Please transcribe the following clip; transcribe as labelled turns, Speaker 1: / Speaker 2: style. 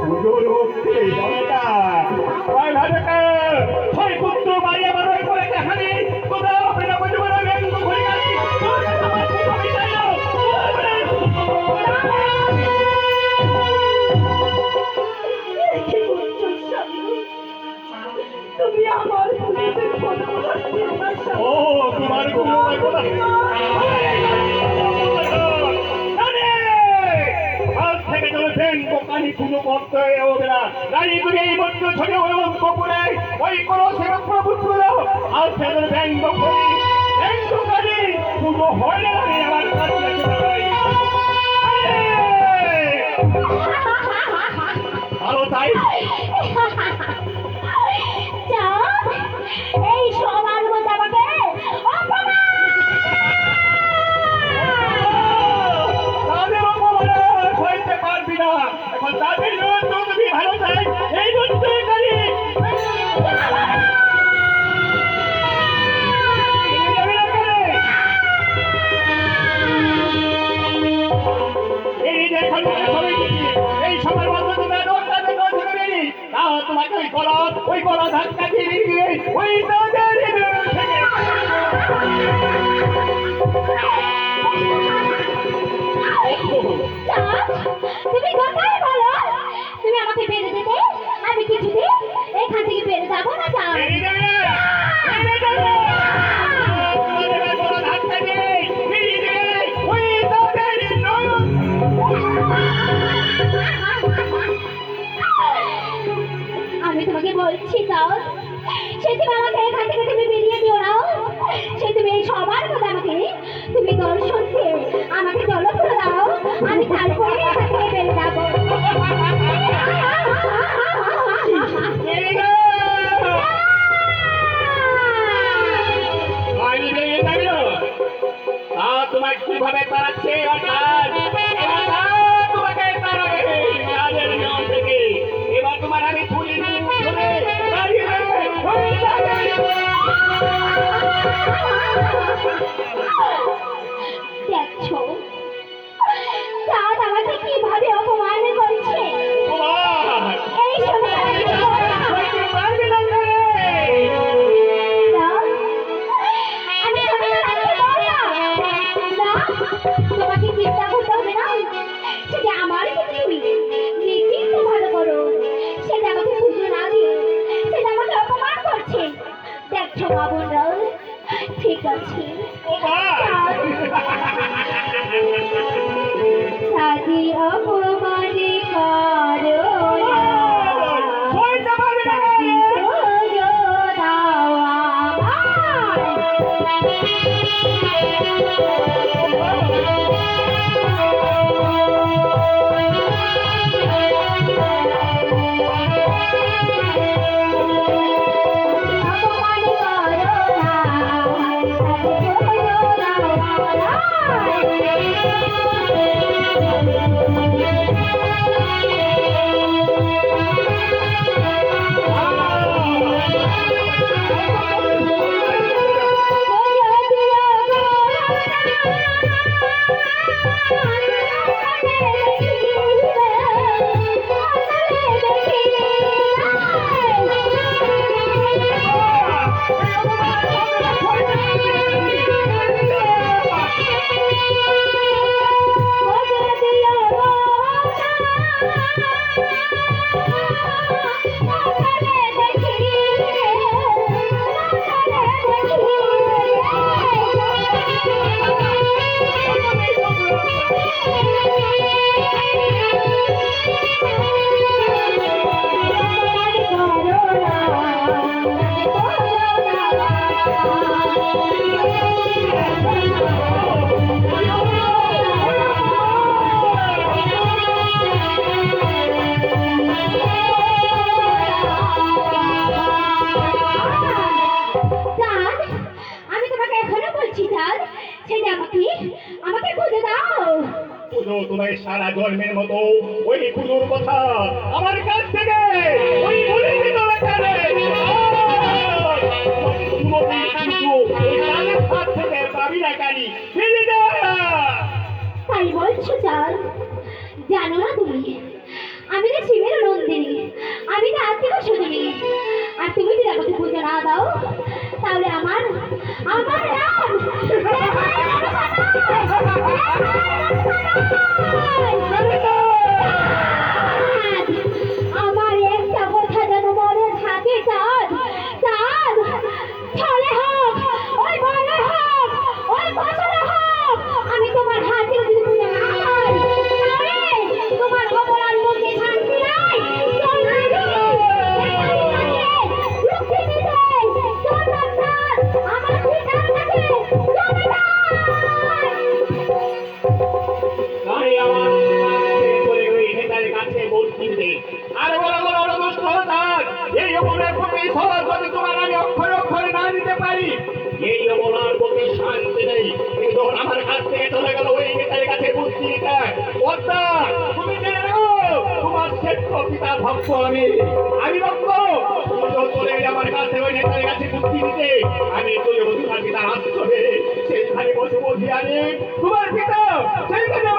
Speaker 1: পুজোর হচ্ছে জনতা ওই ভাজকে ওই পুত্র মারিয়া মারার করে হানি কোথাও আপনি বুঝবে না আমি তো ঘুরে গেছি আমার পুত্র চাই না
Speaker 2: তুমি আমার
Speaker 1: ও তোমার কোনো কথা কোকানি কোনো করতে হবে না রানী তুমি এই মন্ত্র ছোট অঙ্ক করে ওই কোনো সেবক প্রভু তুলো আর সেদের ব্যঙ্গ করি ব্যঙ্গ করি পুরো হয় না আমার কাছে ভালো তাই
Speaker 2: এই সবার মধ্যে আমাকে
Speaker 1: তাদের অপমানে হইতে পারবি না এখন তাদের জন্য তুমি ভালো চাই এই মন্ত্র করি এই সময়ের মধ্যে তোমাকে ওই গলা ধাক্কা দিয়ে ওই তাদের
Speaker 2: তুমি কোথায় বলো তুমি আমাকে বেড়ে দেবে আমি কিছুতে এখান থেকে বেড়ে যাবো না যাও আমি তোমাকে বলছি যাও সে তুমি আমাকে এখান থেকে তুমি বেরিয়ে দিও না সে তুমি এই সবার কথা আমাকে তুমি দর্শন দিয়ে আমাকে জল করে দাও আমি তারপরে এখান থেকে বেরিয়ে যাবো
Speaker 1: তোমার কিভাবে তাড়াচ্ছে তোমাকে তাড়াবে রাজের নিয়ম থেকে এবার তোমার আমি তুলে
Speaker 2: দেখছো চাঁদ আমাকে কিভাবে অপমান করছে এই সময় তোমাকে চিন্তা করতে হবে না সেটা আমার কিছুই নিজেই তো ভালো করো সেটা আমাকে পুজো না দিয়ে সেটা আমাকে অপমান করছে দেখছো বাবুরা ঠিক আছে সাজি অপমানে করো
Speaker 1: তোমার সারা জন্মের মতো ওই পুজোর কথা আমার কাছ থেকে ওই ভুলে দিত
Speaker 2: তাই বলছো চাল জানো না তুমি আমি যে শিবের নন্দিনী না দাও তাহলে আমার নাম আমার একটা কথা যেন মনে থাকে চাঁদ চাঁদ ছলে হোক ওই বলে হোক ওই বছরে হোক আমি তোমার হাতে যদি তুলে না পাই তাহলে তোমার অপরাধ মধ্যে শান্তি নাই আমার পিতার কাছে চলে
Speaker 1: তাই আমার করে ওই নেতার কাছে ভোট কিনতে আর বড় বড় অনুষ্ঠ থাক এই অমরের প্রতি সবার যদি তোমার আমি অক্ষরে অক্ষরে না দিতে পারি এই অমরার প্রতি শান্তি নেই কিন্তু আমার কাছ থেকে চলে গেল ওই নেতার কাছে ভোট কিনতে পদ্মা তুমি জেনে নাও তোমার শ্রেষ্ঠ পিতা ভক্ত আমি ভক্ত তুমি তো চলে এলে আমার কাছে ওই নেতার কাছে ভোট কিনতে আমি চলে বসে তোমার পিতার হাত ধরে সেইখানে বসে বসে আনি তোমার পিতা সেইখানে